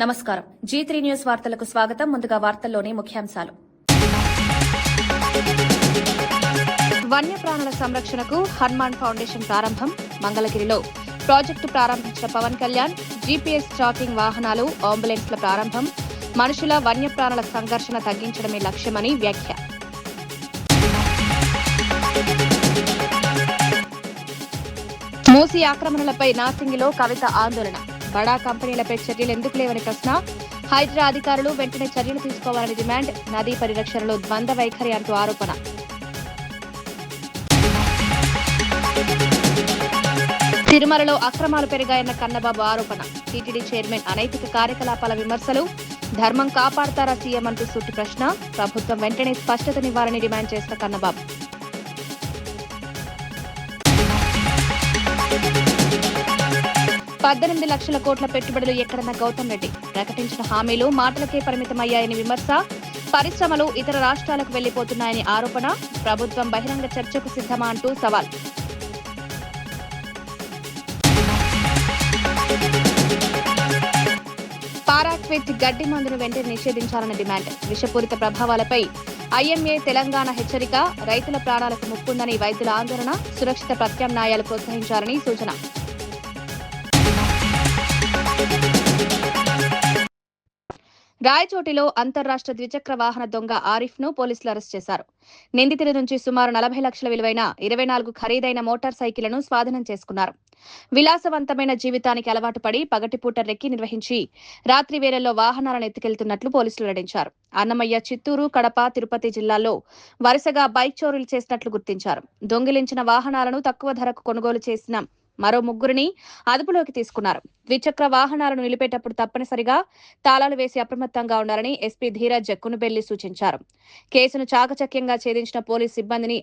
నమస్కారం. G3 news వార్తలకు స్వాగతం. ముందుగా వార్తల్లోని ముఖ్యాంశాలు. వన్యప్రాణుల సంరక్షణకు హనుమాన్ ఫౌండేషన్ ప్రారంభం. మంగళగిరిలో ప్రాజెక్టు ప్రారంభించిన పవన్ కళ్యాణ్. జీపీఎస్ ట్రాకింగ్ వాహనాలు, అంబులెన్స్ల ప్రారంభం. మనుషుల వన్యప్రాణుల సంఘర్షణ తగ్గించడమే లక్ష్యమని వ్యాఖ్య. మూసీ ఆక్రమణలపై నాసింగిలో కవిత ఆందోళన. బడా కంపెనీలపై చర్యలు ఎందుకు లేవని ప్రశ్న. హైడ్రా అధికారులు వెంటనే చర్యలు తీసుకోవాలని డిమాండ్. నదీ పరిరక్షణలో ద్వంద్వ వైఖరి అంటూ ఆరోపణ. తిరుమలలో అక్రమాలు పెరిగాయన్న కన్నబాబు ఆరోపణ. టీటీడీ చైర్మన్ అనైతిక కార్యకలాపాల విమర్శలు. ధర్మం కాపాడతారా సీఎం అంటూ సూటి ప్రశ్న. ప్రభుత్వం వెంటనే స్పష్టతనివ్వాలని డిమాండ్ చేసిన కన్నబాబు. 18 లక్షల కోట్ల పెట్టుబడులు ఎక్కడన్న గౌతమ్ రెడ్డి. ప్రకటించిన హామీలు మాటలకే పరిమితమయ్యాయని విమర్శ. పరిశ్రమలు ఇతర రాష్ట్రాలకు వెళ్లిపోతున్నాయని ఆరోపణ. ప్రభుత్వం బహిరంగ చర్చకు సిద్ధమా అంటూ సవాల్. పారాక్విట్ గడ్డి మందును వెంటనే నిషేధించాలన్న డిమాండ్. విషపూరిత ప్రభావాలపై ఐఎంఏ తెలంగాణ హెచ్చరిక. రైతుల ప్రాణాలకు ముప్పుందని వైద్యుల ఆందోళన. సురక్షిత ప్రత్యామ్నాయాలు ప్రోత్సహించాలని సూచన. రాయచోటిలో అంతర్రాష్ట్ర ద్విచక్ర వాహన దొంగ ఆరిఫ్ ను పోలీసులు అరెస్ట్ చేశారు. నిందితుడి నుంచి సుమారు 40 లక్షల విలువైన 24 ఖరీదైన మోటార్ సైకిళ్లను స్వాధీనం చేసుకున్నారు. విలాసవంతమైన జీవితానికి అలవాటు పడి పగటిపూట రెక్కి నిర్వహించి రాత్రి వేళల్లో వాహనాలను ఎత్తుకెళ్తున్నట్లు పోలీసులు వెల్లడించారు. అన్నమయ్య, చిత్తూరు, కడప, తిరుపతి జిల్లాల్లో వరుసగా బైక్ చోరీలు చేసినట్లు గుర్తించారు. దొంగిలించిన వాహనాలను తక్కువ ధరకు కొనుగోలు చేసిన మరో 3 అదుపులోకి తీసుకున్నారు. ద్విచక్ర వాహనాలను నిలిపేటప్పుడు తప్పనిసరిగా తాళాలు వేసి అప్రమత్తంగా ఉండాలని ఎస్పీ ధీరజ్ కునుబెల్లి సూచించారు. కేసును చాకచక్యంగా ఛేదించిన పోలీస్ సిబ్బందిని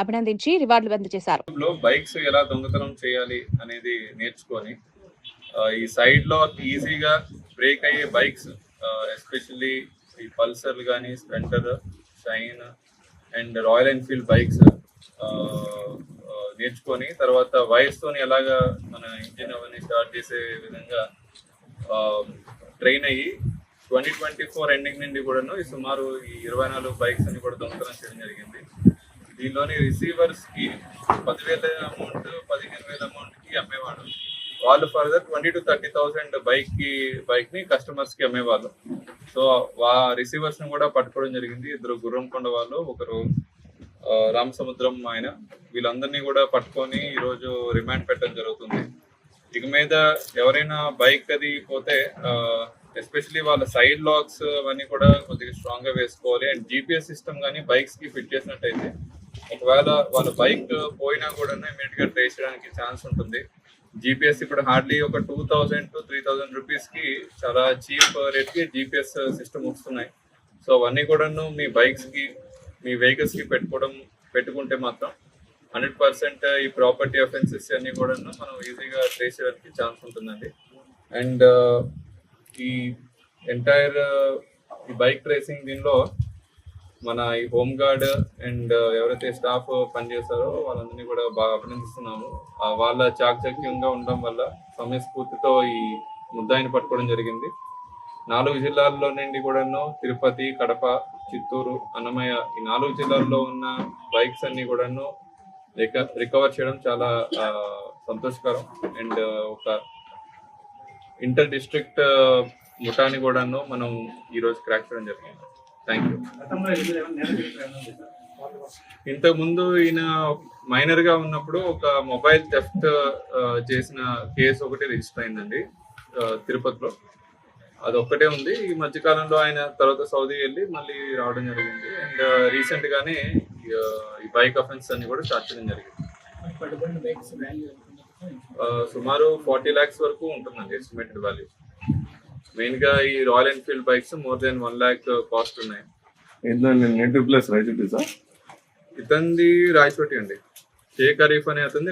అభినందించి రివార్డులు అందజేశారు. బైక్స్ ఎలా దొంగతనం చేయాలి అనేది నేర్చుకొని ఈ సైడ్ లో ఈజీగా బ్రేక్ అయ్యే బైక్స్, ఎస్పెషల్లీ ఈ పల్సర్లు కానీ, Splendor, shine and royal Enfield bikes నేర్చుకొని తర్వాత వైర్స్ తోని ఎలాగా మన ఇంజిన్ అవన్నీ స్టార్ట్ చేసే విధంగా ట్రైన్ అయ్యి 2024 ఎండింగ్ నుండి కూడాను ఈ సుమారు ఈ 24 బైక్స్ అని కూడా దొంగతనం చేయడం జరిగింది. దీనిలోని రిసీవర్స్ కి 10,000 అమౌంట్, 15,000 అమౌంట్ కి అమ్మేవాడు. వాళ్ళు ఫర్దర్ 20,000 to 30,000 బైక్ ని కస్టమర్స్ కి అమ్మేవాళ్ళు. సో రిసీవర్స్ ని కూడా పట్టుకోవడం జరిగింది. 2 గుర్రంకొండ వాళ్ళు, ఒకరు రామసముద్రం ఆయన, వీళ్ళందరినీ కూడా పట్టుకొని ఈరోజు రిమాండ్ పెట్టడం జరుగుతుంది. ఇక మీద ఎవరైనా బైక్ అది పోతే ఎస్పెషలీ వాళ్ళ సైడ్ లాక్స్ అవన్నీ కూడా కొద్దిగా స్ట్రాంగ్ గా వేసుకోవాలి. అండ్ జీపీఎస్ సిస్టమ్ కానీ బైక్స్ కి ఫిట్ చేసినట్టయితే ఒకవేళ వాళ్ళ బైక్ పోయినా కూడా ఇమీడియట్ గా ట్రేస్ చేయడానికి ఛాన్స్ ఉంటుంది. జీపీఎస్ ఇప్పుడు హార్డ్లీ ఒక 2,000 to 3,000 రూపీస్ కి చాలా చీప్ రేట్ కి జీపీఎస్ సిస్టమ్ వస్తున్నాయి. సో అవన్నీ కూడాను మీ బైక్స్ కి, మీ వెహికల్స్ కి పెట్టుకుంటే మాత్రం 100% ఈ ప్రాపర్టీ అఫెన్సెస్ అన్ని కూడా మనం ఈజీగా ట్రేస్ చేయడానికి ఛాన్స్ ఉంటుందండి. అండ్ ఈ ఎంటైర్ ఈ బైక్ ట్రేసింగ్ దీనిలో మన ఈ హోమ్ గార్డ్ అండ్ ఎవరైతే స్టాఫ్ పనిచేస్తారో వాళ్ళందరినీ కూడా బాగా అభినందిస్తున్నాము. వాళ్ళ చాకచక్యంగా ఉండడం వల్ల సమయస్ఫూర్తితో ఈ ముద్దాయిని పట్టుకోవడం జరిగింది. 4 జిల్లాల్లో నుండి కూడాను తిరుపతి, కడప, చిత్తూరు, అన్నమయ్య ఈ 4 జిల్లాల్లో ఉన్న బైక్స్ అన్ని కూడాను రికవర్ చేయడం చాలా సంతోషకరం. అండ్ ఒక ఇంటర్ డిస్ట్రిక్ట్ ముఠాని కూడాను మనం ఈరోజు క్రాక్ చేయడం జరిగింది. Thank you. ఇంతకు ముందు ఈయన మైనర్ గా ఉన్నప్పుడు ఒక మొబైల్ థెఫ్ట్ చేసిన కేసు ఒకటి రిజిస్టర్ అయిందండి తిరుపతిలో. అది ఒక్కటే ఉంది. ఈ మధ్యకాలంలో ఆయన తర్వాత సౌదీ వెళ్ళి మళ్ళీ రావడం జరిగింది. అండ్ రీసెంట్ గానే ఈ బైక్ అఫెన్స్ అన్ని కూడా స్టార్ట్ చేయడం జరిగింది. సుమారు 40 lakhs వరకు ఉంటుందండి ఎస్టిమేటెడ్ వాల్యూ. మెయిన్ గా ఈ royal Enfield bikes more than 1 lakh cost ఉన్నాయి. ఇతంది రాయచోటి అండి.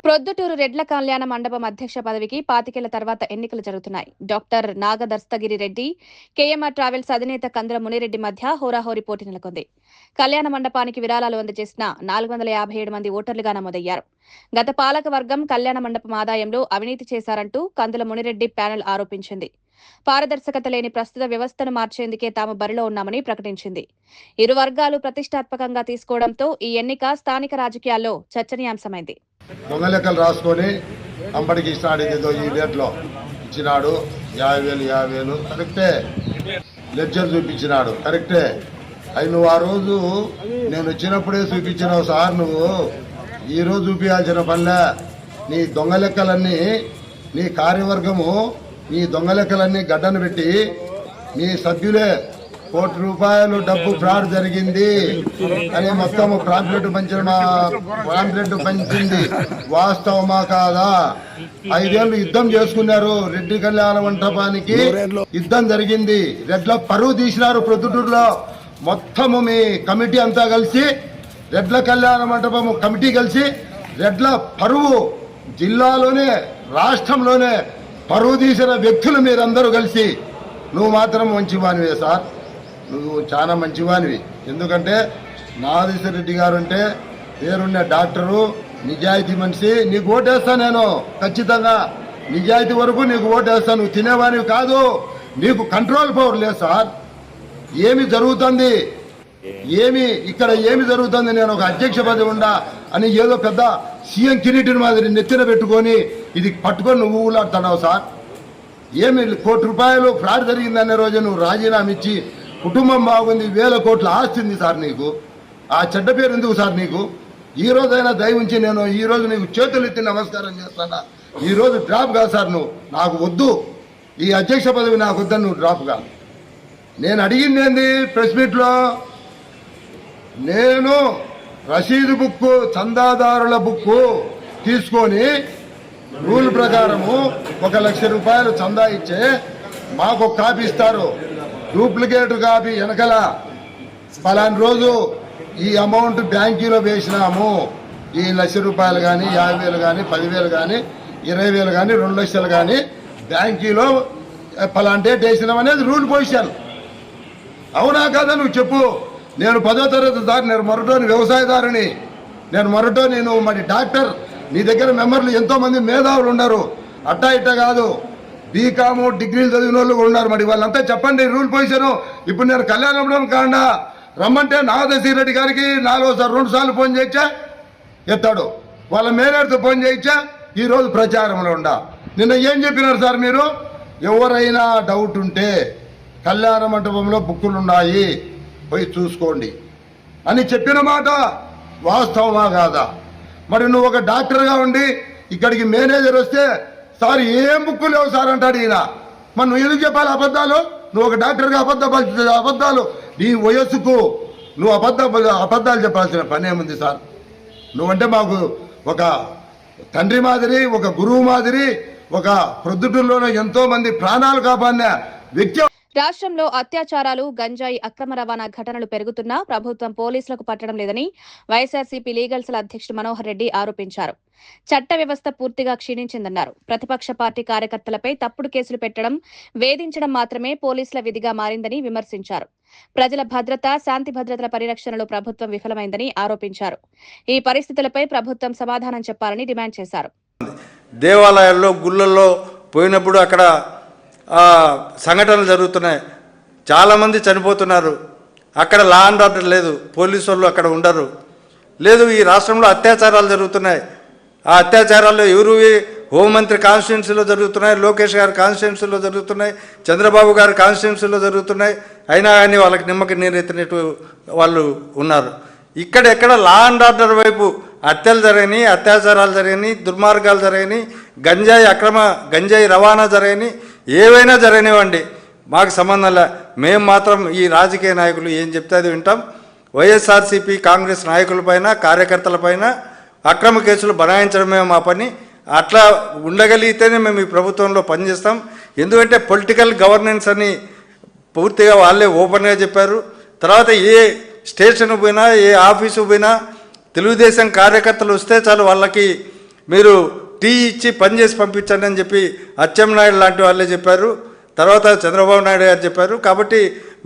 ప్రొద్దుటూరు రెడ్ల కళ్యాణ మండపం అధ్యక్ష పదవికి 25 ఏళ్ల తర్వాత ఎన్నికలు జరుగుతున్నాయి. డాక్టర్ నాగదర్శగిరి రెడ్డి, కేఎంఆర్ ట్రావెల్స్ అధినేత కందుల మునిరెడ్డి మధ్య హోరాహోరీ పోటీ నెలకొంది. కళ్యాణ మండపానికి విరాళాలు అందజేసిన 457 మంది ఓటర్లుగా నమోదయ్యారు. గత పాలక వర్గం కళ్యాణ మండపం ఆదాయంలో అవినీతి చేశారంటూ కందుల మునిరెడ్డి ప్యానెల్ ఆరోపించింది. పారదర్శకత లేని ప్రస్తుత వ్యవస్థను మార్చేందుకే తాము బరిలో ఉన్నామని ప్రకటించింది. ఇరు వర్గాలు ప్రతిష్టాత్మకంగా తీసుకోవడంతో ఈ ఎన్నిక స్థానిక రాజకీయాల్లో చర్చనీయాంశమైంది. దొంగ లెక్కలు రాసుకొని అంబడికి ఇచ్చినాడు, ఏదో ఈ డేట్లో ఇచ్చినాడు 50,000 కరెక్టే. లెడ్జర్ చూపించినాడు కరెక్టే. అవి నువ్వు ఆ రోజు నేను వచ్చినప్పుడే చూపించినావు సార్. నువ్వు ఈరోజు చూపించాల్సిన పనిలే. నీ దొంగ లెక్కలన్నీ, నీ కార్యవర్గము నీ దొంగ లెక్కలన్నీ గడ్డను పెట్టి నీ సభ్యులే ₹1 కోటి డబ్బు ఫ్రాడ్ జరిగింది అని మొత్తం పాంప్లెట్ పంచింది. వాస్తవమా కాదా? 5 ఏళ్ళు యుద్ధం చేసుకున్నారు. రెడ్డి కళ్యాణ మంటపానికి యుద్ధం జరిగింది. రెడ్ల పరువు తీసినారు ప్రొద్దుటూరులో. మొత్తము మీ కమిటీ అంతా కలిసి, రెడ్ల కళ్యాణ మంటపం కమిటీ కలిసి రెడ్ల పరువు జిల్లాలోనే రాష్ట్రంలోనే పరువు తీసిన వ్యక్తులు మీరందరూ కలిసి. నువ్వు మాత్రం మంచివానివే సార్, నువ్వు చాలా మంచివానివి. ఎందుకంటే నాగేశ్వర రెడ్డి గారు అంటే పేరున్న డాక్టరు, నిజాయితీ మనిషి. నీకు ఓటేస్తా నేను ఖచ్చితంగా. నిజాయితీ వరకు నీకు ఓటేస్తా. నువ్వు తినేవానివి కాదు. నీకు కంట్రోల్ పవర్ లేదు సార్. ఏమి జరుగుతుంది, ఇక్కడ ఏమి జరుగుతుంది, నేను ఒక అధ్యక్ష పదవి ఉండా అని ఏదో పెద్ద సీఎం కిరీటిని మాదిరి నెత్తిన పెట్టుకొని ఇది పట్టుకొని నువ్వు ఊలాడుతున్నావు సార్. ఏమి ₹1 కోటి ఫ్రాడ్ జరిగిందనే రోజు నువ్వు రాజీనామా ఇచ్చి కుటుంబం బాగుంది, 1000 కోట్ల ఆస్తి ఉంది సార్. నీకు ఆ చెడ్డ పేరు ఎందుకు సార్? నీకు ఈ రోజైనా దయ ఉంచి నేను ఈ రోజు నీకు చేతులు ఎత్తి నమస్కారం చేస్తానా. ఈ రోజు డ్రాప్ కాదు సార్. నువ్వు నాకు వద్దు, ఈ అధ్యక్ష పదవి నాకు వద్దని నువ్వు డ్రాప్ కా. నేను అడిగింది ఏంది ప్రెస్ మీట్లో, నేను రసీదు బుక్, చందాదారుల బుక్ తీసుకొని రూల్ ప్రకారము ₹1,00,000 చందా ఇచ్చే మాకు ఒక కాపీ ఇస్తారు. డూప్లికేట్ కాపీ వెనకల పలాని రోజు ఈ అమౌంట్ బ్యాంకీలో వేసినాము, ఈ ₹1,00,000 కానీ 50,000 కానీ 10,000 కానీ 20,000 కానీ 2 లక్షలు కానీ బ్యాంకీలో పలాంటి డేట్ వేసినాం అనేది రూల్ పొజిషన్. అవునా కాదా నువ్వు చెప్పు. నేను 10వ తరగతి దారి, నేను మరొకటి వ్యవసాయదారుని, నేను మరి డాక్టర్. నీ దగ్గర మెంబర్లు ఎంతో మంది మేధావులు ఉన్నారు. అట్టా ఇట్టా కాదు, బీకాము డిగ్రీలు చదివిన వాళ్ళు కూడా ఉన్నారు. మరి వాళ్ళంతా చెప్పండి రూల్ పొజిషన్. ఇప్పుడు నేను కళ్యాణం కాకుండా రమ్మంటే నాగేశ్వర రెడ్డి గారికి 2 సార్లు ఫోన్ చేయించా, ఎత్తాడు. వాళ్ళ మేనేజర్తో ఫోన్ చేయించా, ఈరోజు ప్రచారంలో ఉండా. నిన్న ఏం చెప్పినారు సార్ మీరు? ఎవరైనా డౌట్ ఉంటే కళ్యాణ మంటపంలో బుక్కులు ఉన్నాయి, పోయి చూసుకోండి అని చెప్పిన మాట వాస్తవమా కాదా? మరి నువ్వు ఒక డాక్టర్గా ఉండి ఇక్కడికి మేనేజర్ వస్తే సార్ ఏం బుక్కు లేవు సార్ అంటాడు ఈయన. మరి నువ్వు ఎందుకు చెప్పాలి అబద్ధాలు? నువ్వు ఒక డాక్టర్గా అబద్ధాలు నీ వయస్సుకు నువ్వు అబద్ధాలు చెప్పాల్సిన పని ఏముంది సార్? నువ్వంటే మాకు ఒక తండ్రి మాదిరి, ఒక గురువు మాదిరి, ఒక ప్రొద్దుటూరులోనే ఎంతో మంది ప్రాణాలు కాపాడిన వ్యక్తి. రాష్ట్రంలో అత్యాచారాలు, గంజాయి అక్రమ రవాణా ఘటనలు పెరుగుతున్నా ప్రభుత్వం పోలీసులకు పట్టడం లేదని వైఎస్ఆర్సీపీ లీగల్ సెల్ అధ్యక్షుడు మనోహర్ రెడ్డి ఆరోపించారు. చట్ట వ్యవస్థ పూర్తిగా క్షీణించిందన్నారు. ప్రతిపక్ష పార్టీ కార్యకర్తలపై తప్పుడు కేసులు పెట్టడం, వేధించడం మాత్రమే పోలీసుల విధిగా మారిందని విమర్శించారు. ప్రజల భద్రత, శాంతి భద్రతల పరిరక్షణలో ప్రభుత్వం విఫలమైందని ఆరోపించారు. ఈ పరిస్థితులపై ప్రభుత్వం సమాధానం చెప్పాలని డిమాండ్ చేశారు. దేవాలయాల్లో, గుళ్ళల్లో పోయినప్పుడు అక్కడ సంఘటనలు జరుగుతున్నాయి, చాలామంది చనిపోతున్నారు. అక్కడ లా అండ్ ఆర్డర్ లేదు, పోలీసు వాళ్ళు అక్కడ ఉండరు. లేదు, ఈ రాష్ట్రంలో అత్యాచారాలు జరుగుతున్నాయి. ఆ అత్యాచారాలు ఎవరు? హోంమంత్రి కాన్స్టిట్యున్సీలో జరుగుతున్నాయి, లోకేష్ గారి కాన్స్టిట్యున్సీలో జరుగుతున్నాయి, చంద్రబాబు గారి కాన్స్టిట్యున్సీలో జరుగుతున్నాయి. అయినా కానీ వాళ్ళకి నిమ్మకి నీరెత్తినట్టు వాళ్ళు ఉన్నారు. ఇక్కడెక్కడ లా అండ్ ఆర్డర్ వైపు హత్యలు జరిగినాయి, అత్యాచారాలు జరిగినాయి, దుర్మార్గాలు జరిగినాయి, గంజాయి రవాణా జరిగినాయి, ఏవైనా జరిగినవండి, మాకు సంబంధంలే. మేము మాత్రం ఈ రాజకీయ నాయకులు ఏం చెప్తే అది వింటాం. వైఎస్ఆర్సీపీ కాంగ్రెస్ నాయకులపైన, కార్యకర్తలపైన అక్రమ కేసులు బనాయించడమే మా పని. అట్లా ఉండగలిగితేనే మేము ఈ ప్రభుత్వంలో పనిచేస్తాం. ఎందుకంటే పొలిటికల్ గవర్నెన్స్ అని పూర్తిగా వాళ్ళే ఓపెన్గా చెప్పారు. తర్వాత ఏ స్టేషన్ పోయినా, ఏ ఆఫీసు పోయినా తెలుగుదేశం కార్యకర్తలు వస్తే చాలు వాళ్ళకి మీరు టీ ఇచ్చి పనిచేసి పంపించండి అని చెప్పి అచ్చెన్నాయుడు లాంటి వాళ్ళే చెప్పారు. తర్వాత చంద్రబాబు నాయుడు గారు చెప్పారు. కాబట్టి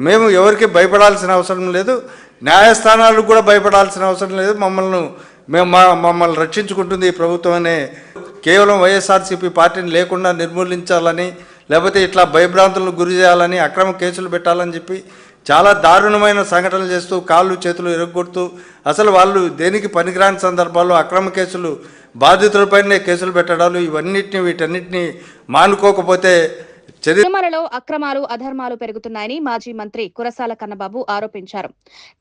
మేము ఎవరికి భయపడాల్సిన అవసరం లేదు, న్యాయస్థానాలకు కూడా భయపడాల్సిన అవసరం లేదు. మమ్మల్ని రక్షించుకుంటుంది ఈ ప్రభుత్వం అనే కేవలం వైఎస్ఆర్సీపీ పార్టీని లేకుండా నిర్మూలించాలని, లేకపోతే ఇట్లా భయభ్రాంతులకు గురి చేయాలని అక్రమ కేసులు పెట్టాలని చెప్పి చాలా దారుణమైన సంఘటనలు చేస్తూ కాళ్ళు చేతులు ఇరగొడుతూ అసలు వాళ్ళు దేనికి పనికిరాని సందర్భాల్లో అక్రమ కేసులు బాధితులపైనే కేసులు పెట్టడాలు వీటన్నిటిని మానుకోకపోతే తిరుమలలో అక్రమాలు అధర్మాలు పెరుగుతున్నాయని మాజీ మంత్రి కురసాల కన్నబాబు ఆరోపించారు.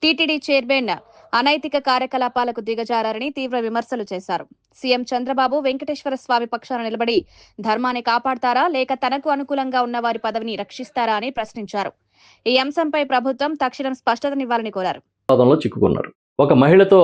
టీటీడీ చైర్మన్ అనైతిక కార్యకలాపాలకు దిగజారని తీవ్ర విమర్శలు చేశారు. సీఎం చంద్రబాబు వెంకటేశ్వర స్వామి పక్షాన నిలబడి ధర్మాన్ని కాపాడతారా లేక తనకు అనుకూలంగా ఉన్న వారి పదవిని రక్షిస్తారా అని ప్రశ్నించారు. ఈ అంశంపై ప్రభుత్వం తక్షణం స్పష్టతనివ్వాలని కోరారు. చిక్కుకున్నారు. ఒక మహిళతో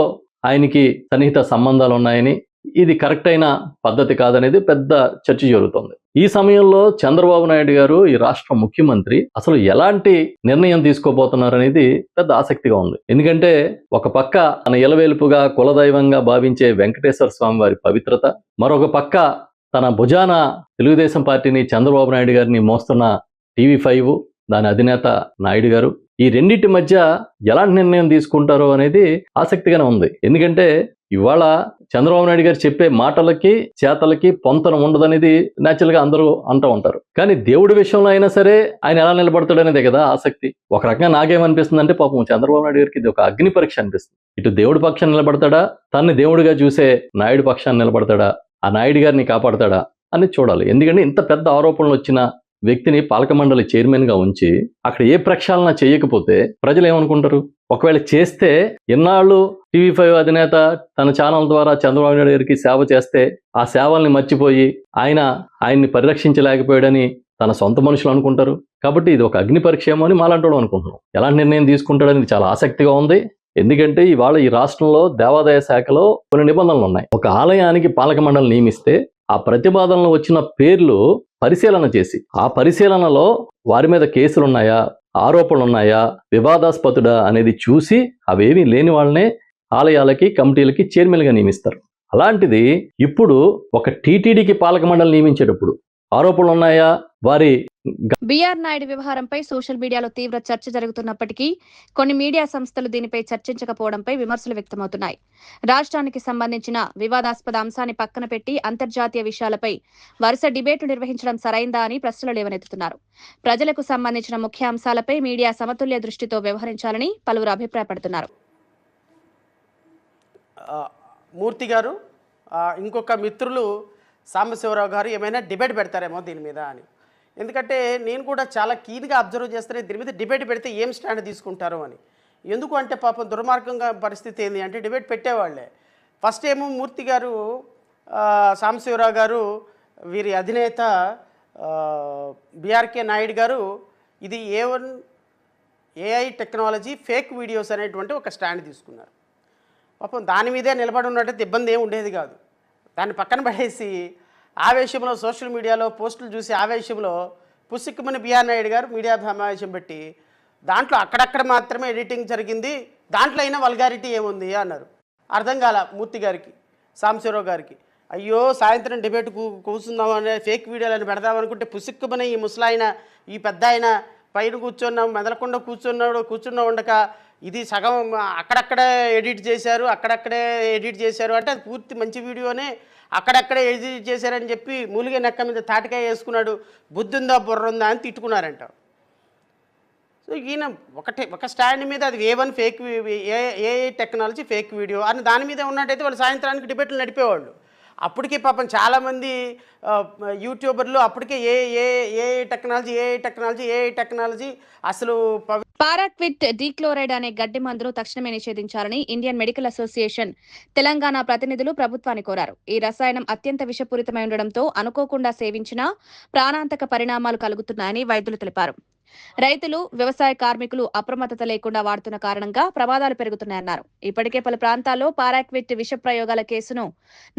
ఆయనకి సన్నిహిత సంబంధాలు ఉన్నాయని, ఇది కరెక్ట్ అయిన పద్ధతి కాదనేది పెద్ద చర్చ జరుగుతోంది. ఈ సమయంలో చంద్రబాబు నాయుడు గారు ఈ రాష్ట్ర ముఖ్యమంత్రి అసలు ఎలాంటి నిర్ణయం తీసుకోబోతున్నారనేది పెద్ద ఆసక్తిగా ఉంది. ఎందుకంటే ఒక పక్క తన ఇలవేలుపుగా కులదైవంగా భావించే వెంకటేశ్వర స్వామి వారి పవిత్రత, మరొక పక్క తన భుజాన తెలుగుదేశం పార్టీని చంద్రబాబు నాయుడు గారిని మోస్తున్న TV5 దాని అధినేత నాయుడు గారు, ఈ రెండింటి మధ్య ఎలాంటి నిర్ణయం తీసుకుంటారో అనేది ఆసక్తిగానే ఉంది. ఎందుకంటే ఇవాళ చంద్రబాబు నాయుడు గారు చెప్పే మాటలకి చేతలకి పొంతన ఉండదనేది న్యాచురల్ గా అందరూ అంటూ ఉంటారు. కానీ దేవుడి విషయంలో అయినా సరే ఆయన ఎలా నిలబడతాడు అనేదే కదా ఆసక్తి. ఒక రకంగా నాకేమనిపిస్తుంది అంటే పాపం చంద్రబాబు నాయుడు గారికి ఇది ఒక అగ్ని పరీక్ష అనిపిస్తుంది. ఇటు దేవుడి పక్షాన్ని నిలబడతాడా, తన్ని దేవుడిగా చూసే నాయుడు పక్షాన్ని నిలబడతాడా, ఆ నాయుడు గారిని కాపాడతాడా అని చూడాలి. ఎందుకంటే ఇంత పెద్ద ఆరోపణలు వచ్చిన వ్యక్తిని పాలక మండలి చైర్మన్ గా ఉంచి అక్కడ ఏ ప్రక్షాళన చేయకపోతే ప్రజలు ఏమనుకుంటారు? ఒకవేళ చేస్తే ఎన్నాళ్ళు TV5 అధినేత తన ఛానల్ ద్వారా చంద్రబాబు నాయుడు గారికి సేవ చేస్తే ఆ సేవల్ని మర్చిపోయి ఆయన్ని పరిరక్షించలేకపోయాడని తన సొంత మనుషులు అనుకుంటారు. కాబట్టి ఇది ఒక అగ్ని పరీక్ష ఏమో అని మాలాంటి అనుకుంటున్నాం. ఎలాంటి నిర్ణయం తీసుకుంటాడని చాలా ఆసక్తిగా ఉంది. ఎందుకంటే ఇవాళ ఈ రాష్ట్రంలో దేవాదాయ శాఖలో కొన్ని నిబంధనలు ఉన్నాయి. ఒక ఆలయానికి పాలక మండలి నియమిస్తే ఆ ప్రతిపాదనలో వచ్చిన పేర్లు పరిశీలన చేసి ఆ పరిశీలనలో వారి మీద కేసులున్నాయా, ఆరోపణలు ఉన్నాయా, వివాదాస్పదుడా అనేది చూసి అవేమీ లేని వాళ్ళనే ఆలయాలకి కమిటీలకి చైర్మన్గా నియమిస్తారు. అలాంటిది ఇప్పుడు ఒక టీటీడీకి పాలక మండలి నియమించేటప్పుడు ఆరోపణలు ఉన్నాయా, వారి బీఆర్ నాయుడు వ్యవహారంపై సోషల్ మీడియాలో తీవ్ర చర్చ జరుగుతున్నప్పటికీ కొన్ని మీడియా సంస్థలు దీనిపై చర్చించకపోవడంపై విమర్శలు వ్యక్తమవుతున్నాయి. రాష్ట్రానికి సంబంధించిన వివాదాస్పద అంశాన్ని పక్కన పెట్టి అంతర్జాతీయ విషయాలపై వరుస డిబేట్లు నిర్వహించడం సరైందా అని ప్రశ్నలు లేవనెత్తుతున్నారు. ప్రజలకు సంబంధించిన ముఖ్య అంశాలపై మీడియా సమతుల్య దృష్టితో వ్యవహరించాలని పలువురు అభిప్రాయపడుతున్నారు. మూర్తి గారు, ఇంకొక మిత్రులు సాంబశివరావు గారు ఏమైనా డిబేట్ పెడతారేమో దీని మీద అని. ఎందుకంటే నేను కూడా చాలా కీన్గా అబ్జర్వ్ చేస్తేనే దీని మీద డిబేట్ పెడితే ఏం స్టాండ్ తీసుకుంటారో అని. ఎందుకు అంటే పాపం దుర్మార్గంగా పరిస్థితి ఏంది అంటే డిబేట్ పెట్టేవాళ్ళే. ఫస్ట్ ఏమో మూర్తి గారు, సాంబశివరావు గారు, వీరి అధినేత బీఆర్కే నాయుడు గారు ఇది AI టెక్నాలజీ ఫేక్ వీడియోస్ అనేటువంటి ఒక స్టాండ్ తీసుకున్నారు. పాపం దాని మీదే నిలబడి ఉన్నట్టయితే ఇబ్బంది ఏమి ఉండేది కాదు. దాన్ని పక్కన పడేసి ఆవేశంలో సోషల్ మీడియాలో పోస్టులు చూసి ఆవేశంలో పుసిక్కుమని బీఆర్ నాయుడు గారు మీడియా సమావేశం పెట్టి దాంట్లో అక్కడక్కడ మాత్రమే ఎడిటింగ్ జరిగింది, దాంట్లో అయినా వల్గారిటీ ఏముంది అన్నారు. అర్థం కాల మూర్తి గారికి, సాంబశివరావు గారికి. అయ్యో సాయంత్రం డిబేట్ కూర్చుందాం అనే ఫేక్ వీడియోలను పెడదామనుకుంటే పుసిక్కుమని ఈ ముసలాయన, ఈ పెద్ద ఆయన పైన కూర్చున్నాం మెదలకుండా కూర్చున్న ఉండక ఇది సగం అక్కడక్కడే ఎడిట్ చేశారు అంటే అది పూర్తి మంచి వీడియోనే అక్కడక్కడే ఎడిట్ చేశారని చెప్పి మూలిగే నెక్క మీద తాటికాయ వేసుకున్నాడు, బుద్ధుందా బుర్రుందా అని తిట్టుకున్నారంట. సో ఈయన ఒక స్టాండ్ మీద అది A1 fake AI technology fake video అని దాని మీద ఉన్నట్టయితే వాళ్ళు సాయంత్రానికి డిబేట్లు నడిపేవాళ్ళు. అప్పటికే పాపం చాలామంది యూట్యూబర్లు అప్పటికే AI టెక్నాలజీ అసలు పారాక్విట్ డీక్లోరైడ్ అనే గడ్డి మందును తక్షణమే నిషేధించాలని ఇండియన్ మెడికల్ అసోసియేషన్ తెలంగాణ ప్రతినిధులు ప్రభుత్వాన్ని కోరారు. ఈ రసాయనం అత్యంత విషపూరితమై ఉండడంతో అనుకోకుండా సేవించినా ప్రాణాంతక పరిణామాలు కలుగుతున్నాయని వైద్యులు తెలిపారు. రైతులు, వ్యవసాయ కార్మికులు అప్రమత్తత లేకుండా వాడుతున్న కారణంగా ప్రమాదాలు పెరుగుతున్నాయన్నారు. ఇప్పటికే పలు ప్రాంతాల్లో పారాక్విట్ విష ప్రయోగాల కేసును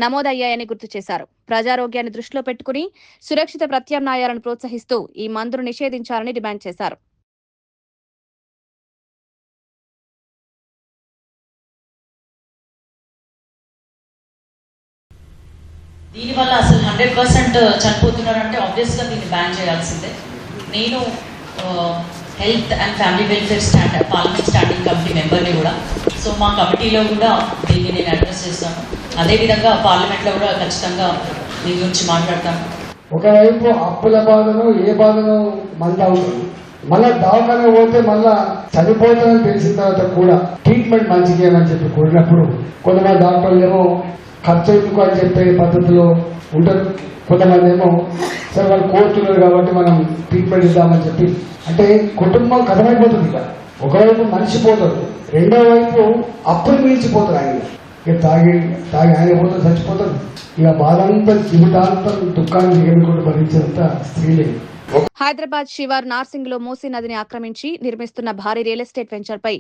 నమోదయ్యాయని గుర్తు చేశారు. ప్రజారోగ్యాన్ని దృష్టిలో పెట్టుకుని సురక్షిత ప్రత్యామ్నాయాలను ప్రోత్సహిస్తూ ఈ మందును నిషేధించాలని డిమాండ్ చేశారు. దీనివల్ల అసలు 100% చనిపోతున్నారంటే ఆబ్వియస్గా దీన్ని బ్యాన్ చేయాల్సిందే. నేను health and family welfare parliament standing committee మెంబర్ని కూడా. సో మా కమిటీలో కూడా దీన్ని నేను అడ్రస్ చేస్తాను. అదేవిధంగా పార్లమెంట్లో కూడా ఖచ్చితంగా దీని గురించి మాట్లాడతాను. ఒకవైపు అప్పుల బాధను ఏ బాధను మంది అవుతుంది, మళ్ళా దవాఖాన పోతే మళ్ళా చనిపోతానని తెలిసిన తర్వాత కూడా ట్రీట్మెంట్ మంచిగా ఏమని చెప్పి కోరినప్పుడు కొంతమంది డాక్టర్లు ఏమో ఖర్చు ఎందుకు అని చెప్పే పద్ధతిలో ఉంటారు, కొంతమంది ఏమో సరే వాళ్ళు కోరుతున్నారు కాబట్టి మనం ట్రీట్మెంట్ ఇద్దామని చెప్పి, అంటే కుటుంబం కథమైపోతుంది. ఇక ఒకవైపు మనిషి పోతారు, రెండో వైపు అప్పులు మించిపోతారు. ఆయన ఇక తాగి ఆయన పోతారు, చచ్చిపోతారు. ఇక బాధంతా జీవితాంతం దుఃఖాన్ని ఎగనుకుంటూ భరించేంత స్త్రీలే. హైదరాబాద్ శివార్ నార్సింగ్ లో మూసీ నదిని ఆక్రమించి నిర్మిస్తున్న భారీ రియల్ ఎస్టేట్ వెంచర్ పై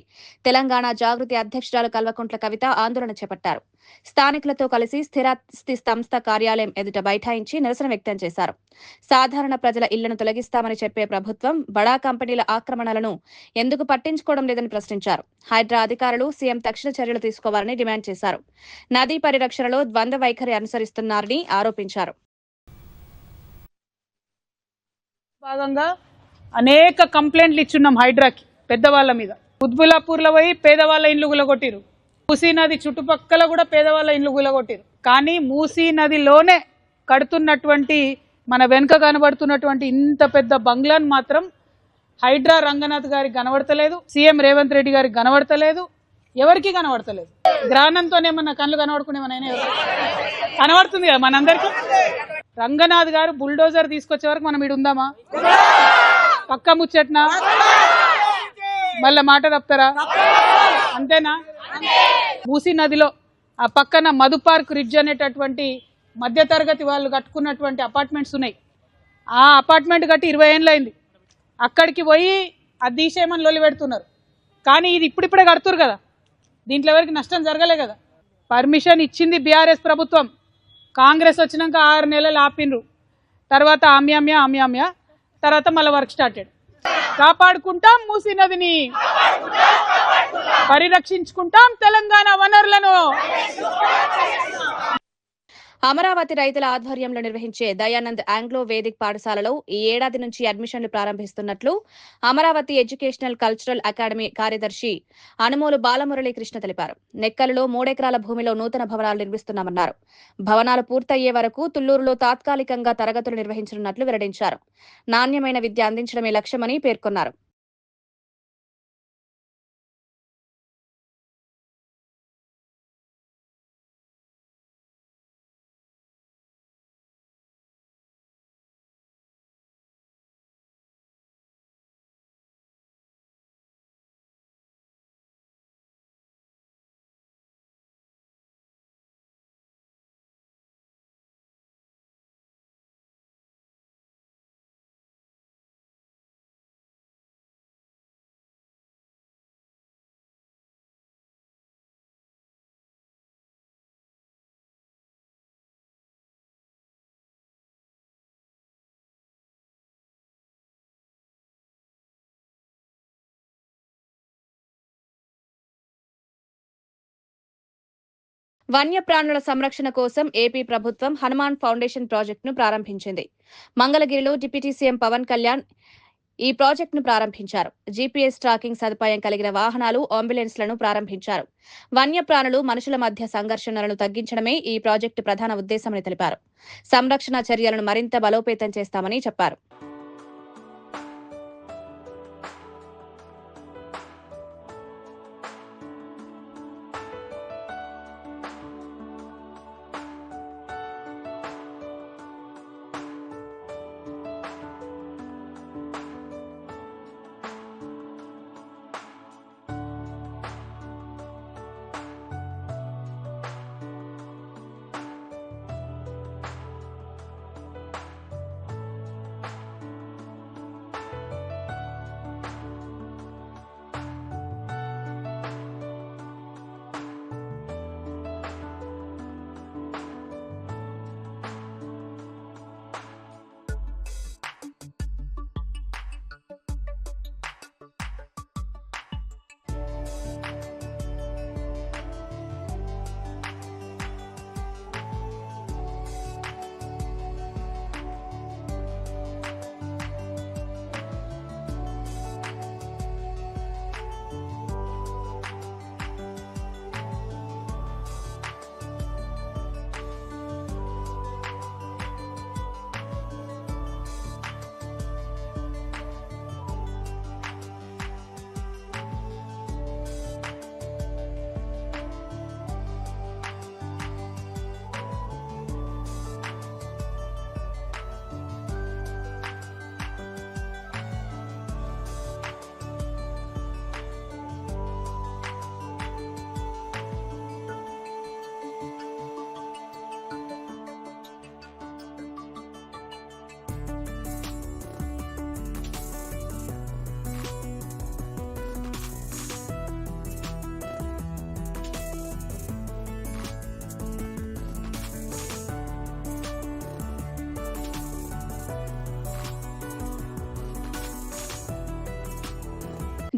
తెలంగాణ జాగృతి అధ్యక్షురాలు కల్వకుంట్ల కవిత ఆందోళన చేపట్టారు. స్థానికులతో కలిసి స్థిరాస్తి సంస్థ కార్యాలయం ఎదుట బైఠాయించి నిరసన వ్యక్తం చేశారు. సాధారణ ప్రజల ఇళ్లను తొలగిస్తామని చెప్పే ప్రభుత్వం బడా కంపెనీల ఆక్రమణలను ఎందుకు పట్టించుకోవడం లేదని ప్రశ్నించారు. హైడ్రా అధికారులు సీఎం తక్షణ చర్యలు తీసుకోవాలని డిమాండ్ చేశారు. నదీ పరిరక్షణలో ద్వంద్వ వైఖరి అనుసరిస్తున్నారని ఆరోపించారు. భాగంగా అనేక కంప్లైంట్లు ఇచ్చున్నాం హైడ్రాకి పెద్దవాళ్ళ మీద. ఉద్బులాపూర్లో పోయి పేదవాళ్ళ ఇండ్లు గులగొట్టిరు, మూసీ నది చుట్టుపక్కల కూడా పేదవాళ్ళ ఇండ్లు గులగొట్టిరు. కానీ మూసీ నదిలోనే కడుతున్నటువంటి మన వెనుక కనబడుతున్నటువంటి ఇంత పెద్ద బంగ్లాను మాత్రం హైడ్రా రంగనాథ్ గారికి కనబడతలేదు, సీఎం రేవంత్ రెడ్డి గారికి కనబడతలేదు, ఎవరికి కనబడతలేదు. గ్రానంతోనేమన్నా కళ్ళు కనబడుకునేమన్నా కనబడుతుంది కదా మనందరికీ. రంగనాథ్ గారు బుల్డోజర్ తీసుకొచ్చే వరకు మనం ఇడు ఉందామా? పక్క ముచ్చట్నా? మళ్ళా మాట తప్పుతారా? అంతేనా? మూసీ నదిలో ఆ పక్కన మధు పార్క్ రిడ్జ్ అనేటటువంటి మధ్యతరగతి వాళ్ళు కట్టుకున్నటువంటి అపార్ట్మెంట్స్ ఉన్నాయి. ఆ అపార్ట్మెంట్ కట్టి 20 ఏళ్ళు అయింది. అక్కడికి పోయి అది తీసేయమని లొల్లి పెడుతున్నారు. కానీ ఇది ఇప్పుడిప్పుడే కడుతురు కదా, దీంట్లో ఎవరికి నష్టం జరగలే కదా. పర్మిషన్ ఇచ్చింది బీఆర్ఎస్ ప్రభుత్వం. కాంగ్రెస్ వచ్చినాక 6 నెలలు ఆపినరు, తర్వాత ఆమ్యామ్యా తర్వాత మళ్ళీ వర్క్ స్టార్టెడ్. కాపాడుకుంటాం మూసీ నదిని, పరిరక్షించుకుంటాం తెలంగాణ వనరులను. అమరావతి రైతుల ఆధ్వర్యంలో నిర్వహించే దయానంద్ ఆంగ్లో వేదిక్ పాఠశాలలో ఈ ఏడాది నుంచి అడ్మిషన్లు ప్రారంభిస్తున్నట్లు అమరావతి ఎడ్యుకేషనల్ కల్చరల్ అకాడమీ కార్యదర్శి అనుమోలు బాలమురళీకృష్ణ తెలిపారు. నెక్కలలో 3 ఎకరాల భూమిలో నూతన భవనాలు నిర్మిస్తున్నామన్నారు. భవనాలు పూర్తయ్యే వరకు తుళ్లూరులో తాత్కాలికంగా తరగతులు నిర్వహించనున్నట్లు వెల్లడించారు. నాణ్యమైన విద్య అందించడమే లక్ష్యమని పేర్కొన్నారు. వన్యప్రాణుల సంరక్షణ కోసం ఏపీ ప్రభుత్వం హనుమాన్ ఫౌండేషన్ ప్రాజెక్టును ప్రారంభించింది. మంగళగిరిలో డిప్యూటీ సీఎం పవన్ కళ్యాణ్ ఈ ప్రాజెక్టును ప్రారంభించారు. జీపీఎస్ ట్రాకింగ్ సదుపాయం కలిగిన వాహనాలు, అంబులెన్స్లను ప్రారంభించారు. వన్యప్రాణులు మనుషుల మధ్య సంఘర్షణలను తగ్గించడమే ఈ ప్రాజెక్టు ప్రధాన ఉద్దేశమని తెలిపారు. సంరక్షణ చర్యలను మరింత బలోపేతం చేస్తామని చెప్పారు.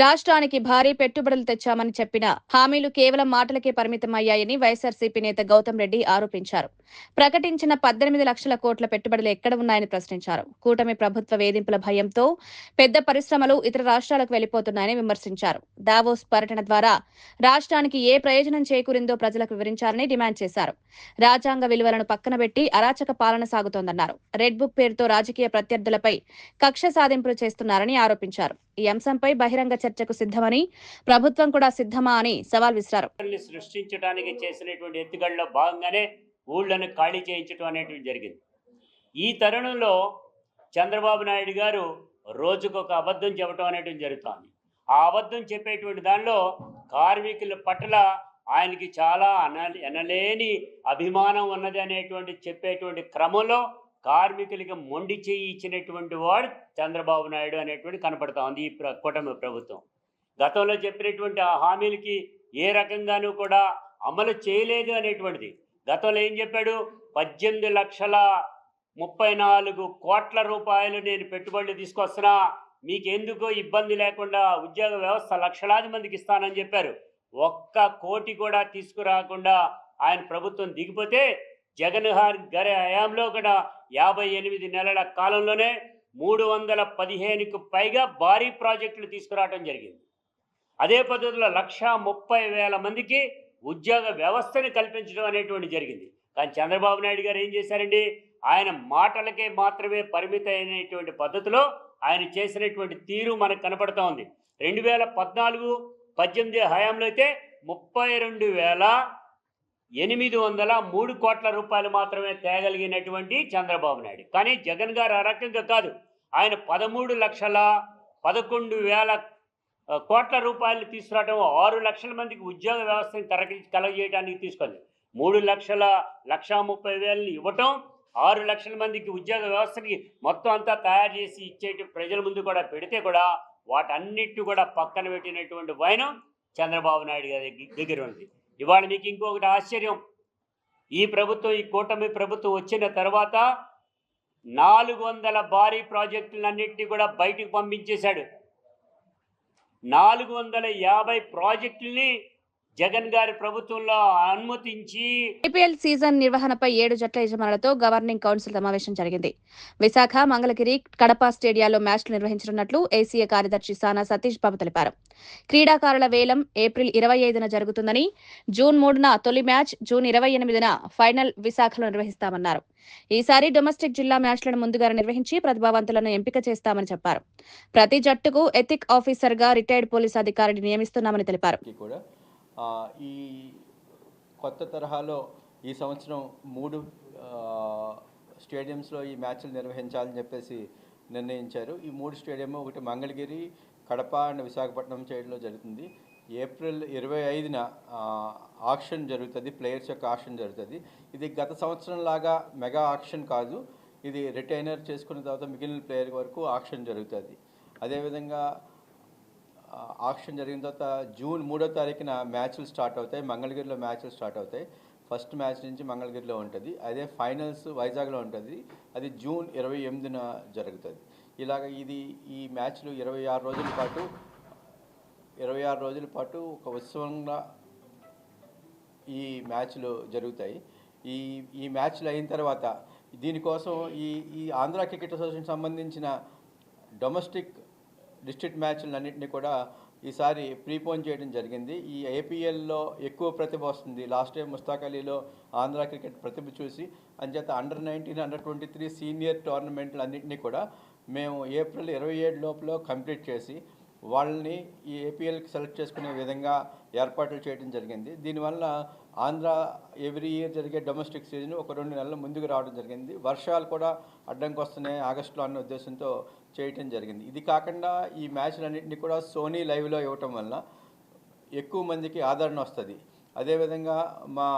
రాష్ట్రానికి భారీ పెట్టుబడులు తెచ్చామని చెప్పిన హామీలు కేవలం మాటలకే పరిమితమయ్యాయని వైఎస్ఆర్సీపీ నేత గౌతమ్ రెడ్డి ఆరోపించారు. ప్రకటించిన 18 లక్షల కోట్ల పెట్టుబడులు ఎక్కడ ఉన్నాయని ప్రశ్నించారు. కూటమి ప్రభుత్వ వేధింపుల భయంతో పెద్ద పరిశ్రమలు ఇతర రాష్ట్రాలకు వెళ్లిపోతున్నాయని విమర్శించారు. దావోస్ పర్యటన ద్వారా రాష్ట్రానికి ఏ ప్రయోజనం చేకూరిందో ప్రజలకు వివరించాలని డిమాండ్ చేశారు. రాజ్యాంగ విలువలను పక్కనబెట్టి అరాచక పాలన సాగుతోందన్నారు. రెడ్ బుక్ పేరుతో రాజకీయ ప్రత్యర్థులపై కక్ష సాధింపులు చేస్తున్నారని ఆరోపించారు. ఈ అంశంపై బహిరంగ చర్చకు సిద్ధమని, ప్రభుత్వం కూడా సిద్ధమా అని సవాల్ విసిరారు. సృష్టించడానికి చేసినటువంటి ఎత్తుగడలో భాగంగానే ఊళ్ళను ఖాళీ చేయించడం అనేటువంటి జరిగింది. ఈ తరుణంలో చంద్రబాబు నాయుడు గారు రోజుకొక అబద్ధం చెప్పడం అనేటువంటి జరుగుతోంది. ఆ అబద్ధం చెప్పేటువంటి దానిలో కార్మికుల పట్ల ఆయనకి చాలా ఎనలేని అభిమానం ఉన్నది అనేటువంటి చెప్పేటువంటి క్రమంలో కార్మికులకి మొండి చేయి ఇచ్చినటువంటి వాడు చంద్రబాబు నాయుడు అనేటువంటి కనపడతా ఉంది ఈ కూటమి ప్రభుత్వం. గతంలో చెప్పినటువంటి ఆ హామీలకి ఏ రకంగానూ కూడా అమలు చేయలేదు అనేటువంటిది. గతంలో ఏం చెప్పాడు? 18,34 కోట్ల రూపాయలు నేను పెట్టుబడులు తీసుకొస్తున్నా, మీకెందుకో ఇబ్బంది లేకుండా ఉద్యోగ వ్యవస్థ లక్షలాది మందికి ఇస్తానని చెప్పారు. ఒక్క కోటి కూడా తీసుకురాకుండా ఆయన ప్రభుత్వం దిగిపోతే జగన్ గారి హయాంలో కూడా 58 నెలల కాలంలోనే 315కు పైగా భారీ ప్రాజెక్టులు తీసుకురావడం జరిగింది. అదే పద్ధతిలో 130,000 మందికి ఉద్యోగ వ్యవస్థని కల్పించడం అనేటువంటి జరిగింది. కానీ చంద్రబాబు నాయుడు గారు ఏం చేశారండి? ఆయన మాటలకే మాత్రమే పరిమితమైనటువంటి పద్ధతిలో ఆయన చేసినటువంటి తీరు మనకు కనపడుతూ ఉంది. 2014-18 హయాంలో అయితే 32,803 కోట్ల రూపాయలు మాత్రమే తేగలిగినటువంటి చంద్రబాబు నాయుడు. కానీ జగన్ గారు ఆ రకంగా కాదు. ఆయన 13,11,000 కోట్ల రూపాయలు తీసుకురావడం, 6 లక్షల మందికి ఉద్యోగ వ్యవస్థను కలగజేయడానికి తీసుకుంది. 3,130,000 ఇవ్వటం, 6 లక్షల మందికి ఉద్యోగ వ్యవస్థకి మొత్తం అంతా తయారు చేసి ఇచ్చేటి ప్రజల ముందు కూడా పెడితే కూడా వాటన్నిటి కూడా పక్కన పెట్టినటువంటి వైనం చంద్రబాబు నాయుడు గారి దగ్గర ఉంది. ఇవాళ మీకు ఇంకొకటి ఆశ్చర్యం, ఈ ప్రభుత్వం, ఈ కూటమి ప్రభుత్వం వచ్చిన తర్వాత 400 భారీ ప్రాజెక్టులన్నింటినీ కూడా బయటకు పంపించేశాడు. 450 ప్రాజెక్టుల్ని జగన్ గారి ప్రభుత్వంలో అనుమతించి ఐపీఎల్ సీజన్ నిర్వహణపై 7 జట్ల యజమానులతో గవర్నింగ్ కౌన్సిల్ సమావేశం జరిగింది. విశాఖ, మంగళగిరి, కడప స్టేడియాల్లో మ్యాచ్లు నిర్వహించనున్నట్లు ఏసీఏ కార్యదర్శి సానా సతీష్ బాబు తెలిపారు. క్రీడాకారుల వేలం ఏప్రిల్ 25న జరుగుతుందని, జూన్ 3న తొలి మ్యాచ్, జూన్ 28న ఫైనల్ విశాఖలో నిర్వహిస్తామన్నారు. ఈసారి డొమెస్టిక్ జిల్లా మ్యాచ్లను ముందుగానే నిర్వహించి ప్రతిభావంతులను ఎంపిక చేస్తామని చెప్పారు. ప్రతి జట్టుకు ఎథిక్ ఆఫీసర్గా రిటైర్డ్ పోలీస్ అధికారిని నియమిస్తున్నామని తెలిపారు. ఈ కొత్త తరహాలో ఈ సంవత్సరం 3 స్టేడియంస్లో ఈ మ్యాచ్లు నిర్వహించాలని చెప్పేసి నిర్ణయించారు. ఈ 3 స్టేడియం, ఒకటి మంగళగిరి, కడప అండ్ విశాఖపట్నం సైడ్లో జరుగుతుంది. ఏప్రిల్ 25న ఆక్షన్ జరుగుతుంది, ప్లేయర్స్ యొక్క ఆక్షన్ జరుగుతుంది. ఇది గత సంవత్సరం లాగా మెగా ఆక్షన్ కాదు, ఇది రిటైనర్ చేసుకున్న తర్వాత మిగిలిన ప్లేయర్ వరకు ఆక్షన్ జరుగుతుంది. అదేవిధంగా ఆక్షన్ జరిగిన తర్వాత జూన్ 3వ తారీఖున మ్యాచ్లు స్టార్ట్ అవుతాయి. మంగళగిరిలో మ్యాచ్లు స్టార్ట్ అవుతాయి. ఫస్ట్ మ్యాచ్ నుంచి మంగళగిరిలో ఉంటుంది. అదే ఫైనల్స్ వైజాగ్లో ఉంటుంది, అది జూన్ 28న జరుగుతుంది. ఇలాగ ఈ మ్యాచ్లు 26 రోజుల పాటు ఒక ఉత్సవంగా ఈ మ్యాచ్లు జరుగుతాయి. ఈ మ్యాచ్లు అయిన తర్వాత దీనికోసం ఈ ఆంధ్ర క్రికెట్ అసోసియేషన్ సంబంధించిన డొమెస్టిక్ డిస్ట్రిక్ట్ మ్యాచ్లన్నింటినీ కూడా ఈసారి ప్రీపోన్ చేయడం జరిగింది. ఈ ఏపీఎల్లో ఎక్కువ ప్రతిభ వస్తుంది. లాస్ట్ టైం ముస్తాక్ అలీలో ఆంధ్ర క్రికెట్ ప్రతిభ చూసి అంచేత అండర్-19, అండర్-23 సీనియర్ టోర్నమెంట్లు అన్నింటినీ కూడా మేము ఏప్రిల్ 27 లోపల కంప్లీట్ చేసి వాళ్ళని ఈ ఏపీఎల్కి సెలెక్ట్ చేసుకునే విధంగా ఏర్పాట్లు చేయడం జరిగింది. దీనివల్ల ఆంధ్ర ఎవ్రీ ఇయర్ జరిగే డొమెస్టిక్ సీజన్ ఒక 2 నెలల ముందుకు రావడం జరిగింది. వర్షాలు కూడా అడ్డంకి వస్తున్నాయి ఆగస్టులో అన్న ఉద్దేశంతో చేయటం జరిగింది. ఇది కాకుండా ఈ మ్యాచ్లన్నింటినీ కూడా సోనీ లైవ్లో ఇవ్వటం వల్ల ఎక్కువ మందికి ఆదరణ వస్తుంది. అదేవిధంగా మా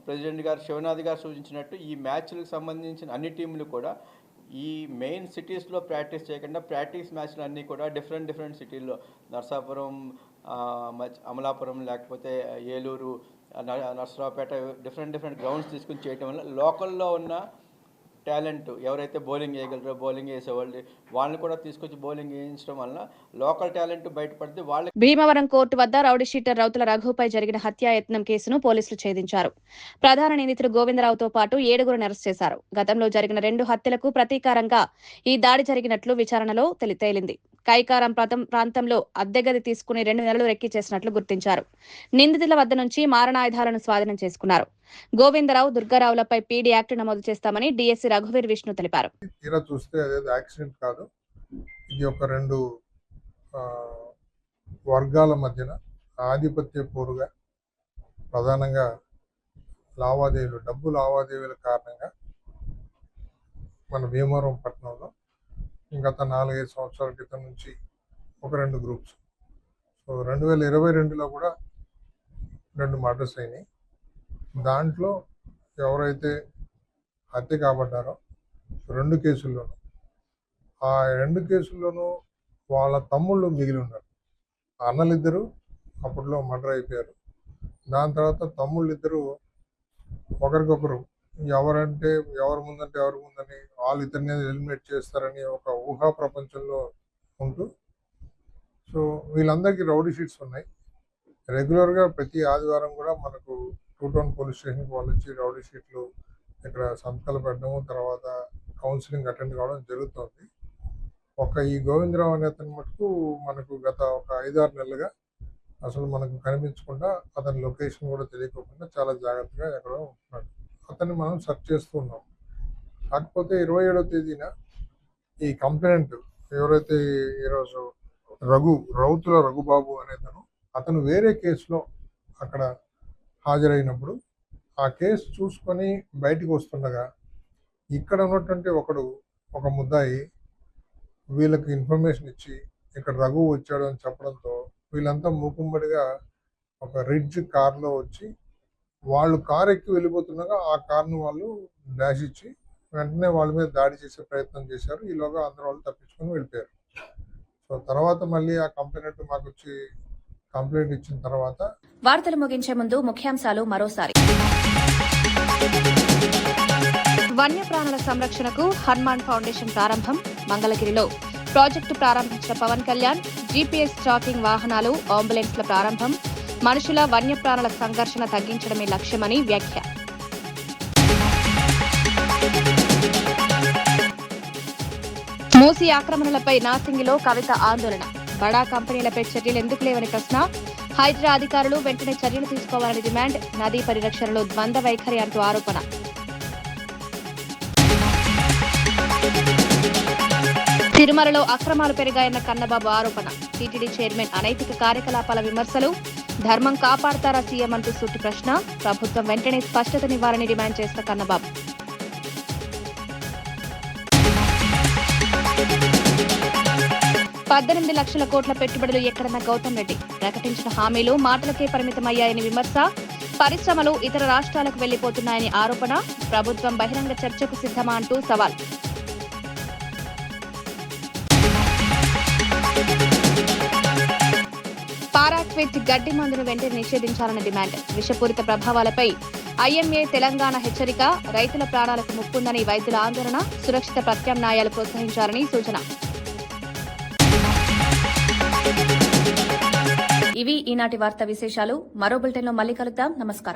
ప్రెసిడెంట్ గారు శివనాథ్ గారు సూచించినట్టు ఈ మ్యాచ్లకు సంబంధించిన అన్ని టీంలు కూడా ఈ మెయిన్ సిటీస్లో ప్రాక్టీస్ చేయకుండా ప్రాక్టీస్ మ్యాచ్లు అన్నీ కూడా డిఫరెంట్ సిటీల్లో, నర్సాపురం, అమలాపురం, లేకపోతే ఏలూరు, నర్సరావుపేట, డిఫరెంట్ గ్రౌండ్స్ తీసుకుని చేయటం వల్ల లోకల్లో ఉన్న టాలెంట్ ఎవరైతే బౌలింగ్ వేయగలరో బౌలింగ్ వేసేవాళ్ళు వాళ్ళని కూడా తీసుకొచ్చి బౌలింగ్ వేయించడం వల్ల లోకల్ టాలెంట్ బయటపడితే వాళ్ళ భీమవరం కోర్టు వద్ద రౌడీ షీటర్ రౌతుల రఘుపై జరిగిన హత్యాయత్నం కేసును పోలీసులు ఛేదించారు. ప్రధాన నిందితుడు గోవిందరావుతో పాటు 7గురిని అరెస్ట్ చేశారు. గతంలో జరిగిన 2 హత్యలకు ప్రతీకారంగా ఈ దాడి జరిగినట్లు విచారణలో తేలింది. కైకారం ప్రాంతంలో అద్దెగది తీసుకుని 2 నెలలు రెక్కి చేసినట్లు గుర్తించారు. నిందితుల వద్ద నుంచి మారణాయుధాలను స్వాధీనం చేసుకున్నారు. గోవిందరావు, దుర్గారావులపై పీడీ యాక్ట్ నమోదు చేస్తామని డీఎస్సీ రఘువీర్ విష్ణు తెలిపారు. తీరా చూస్తే అదేదో యాక్సిడెంట్ కాదు, ఇది ఒక 2 వర్గాల మధ్యన ఆధిపత్య పోరుగా ప్రధానంగా డబ్బు లావాదేవీల కారణంగా మన భీమవరం పట్టణంలో గత 4-5 సంవత్సరాల క్రితం నుంచి ఒక 2 గ్రూప్స్. సో 2022లో కూడా 2 మర్డర్స్ అయినాయి. దాంట్లో ఎవరైతే హత్య కాబడ్డారో 2 కేసుల్లోనూ ఆ 2 కేసుల్లోనూ వాళ్ళ తమ్ముళ్ళు మిగిలి ఉన్నారు. అన్నలిద్దరూ అప్పట్లో మర్డర్ అయిపోయారు. దాని తర్వాత తమ్ముళ్ళిద్దరూ ఒకరికొకరు ఎవరి ముందని వాళ్ళిద్దరిని ఎలిమినేట్ చేస్తారని ఒక ఊహా ప్రపంచంలో ఉంటూ, సో వీళ్ళందరికీ రౌడీ షీట్స్ ఉన్నాయి. రెగ్యులర్గా ప్రతి ఆదివారం కూడా మనకు 2 టౌన్ పోలీస్ స్టేషన్కి వాళ్ళు వచ్చి రౌడీ షీట్లు ఇక్కడ సంతకాలు పెట్టడము, తర్వాత కౌన్సిలింగ్ అటెండ్ కావడం జరుగుతుంది. ఈ గోవిందరావు అనే అతని మటుకు మనకు గత ఒక 5-6 నెలలుగా అసలు మనకు కనిపించకుండా, అతని లొకేషన్ కూడా తెలియకోకుండా చాలా జాగ్రత్తగా ఎక్కడో ఉంటున్నాడు. అతన్ని మనం సెర్చ్ చేస్తూ ఉన్నాం. కాకపోతే 27వ తేదీన ఈ కంప్లైంట్ ఎవరైతే ఈరోజు రౌతుల రఘుబాబు అతను వేరే కేసులో అక్కడ హాజరైనప్పుడు ఆ కేసు చూసుకొని బయటికి వస్తుండగా ఇక్కడ ఉన్నటువంటి ఒక ముద్దాయి వీళ్ళకి ఇన్ఫర్మేషన్ ఇచ్చి ఇక్కడ రఘు వచ్చాడు అని చెప్పడంతో వీళ్ళంతా మూకుమ్మడిగా ఒక రిడ్జ్ కార్లో వచ్చి వాళ్ళు కారు ఎక్కి వెళ్ళిపోతుండగా ఆ కార్ను వాళ్ళు డాష్ ఇచ్చి వెంటనే వాళ్ళ మీద దాడి చేసే ప్రయత్నం చేశారు. ఈలోగా అందరూ వాళ్ళు తప్పించుకొని వెళ్ళిపోయారు. సో తర్వాత మళ్ళీ ఆ కంప్లైంట్ మాకు వచ్చి కంప్లైంట్ ఇచ్చిన తర్వాత వార్తలు ముగించే ముందు ముఖ్యాంశాలు మరోసారి. వన్యప్రాణుల సంరక్షణకు హనుమాన్ ఫౌండేషన్ ప్రారంభం. మంగళగిరిలో ప్రాజెక్టు ప్రారంభించిన పవన్ కళ్యాణ్. జీపీఎస్ ట్రాకింగ్ వాహనాలు, అంబులెన్స్ల ప్రారంభం. మనుషుల వన్యప్రాణుల సంఘర్షణ తగ్గించడమే లక్ష్యమని వ్యాఖ్య. మూసీ ఆక్రమణలపై నాసింగిలో కవిత ఆందోళన. బడా కంపెనీలపై చర్యలు ఎందుకు లేవని ప్రశ్న. హైడ్రా అధికారులు వెంటనే చర్యలు తీసుకోవాలని డిమాండ్. నదీ పరిరక్షణలో ద్వంద్వ వైఖరి అంటూ ఆరోపణ. తిరుమలలో అక్రమాలు పెరిగాయన్న కన్నబాబు ఆరోపణ. టీటీడీ చైర్మన్ అనైతిక కార్యకలాపాల విమర్శలు. ధర్మం కాపాడతారా సీఎం అంటూ సూటి ప్రశ్న. ప్రభుత్వం వెంటనే స్పష్టతనివ్వాలని డిమాండ్ చేసిన కన్నబాబు. $18 లక్షల కోట్ల పెట్టుబడులు ఎక్కడన్న గౌతమ్ రెడ్డి. ప్రకటించిన హామీలు మాటలకే పరిమితమయ్యాయని విమర్శ. పరిశ్రమలు ఇతర రాష్ట్రాలకు వెళ్లిపోతున్నాయని ఆరోపణ. ప్రభుత్వం బహిరంగ చర్చకు సిద్ధమా అంటూ సవాల్. పారాక్విట్ గడ్డి మందును వెంటనే నిషేధించాలని డిమాండ్. విషపూరిత ప్రభావాలపై ఐఎంఏ తెలంగాణ హెచ్చరిక. రైతుల ప్రాణాలకు ముప్పుందని వైద్యుల ఆందోళన. సురక్షిత ప్రత్యామ్నాయాలు ప్రోత్సహించాలని సూచన. ఇవి ఈనాటి వార్తా విశేషాలు. మరో బులెటిన్లో మళ్ళీ కలుద్దాం. నమస్కారం.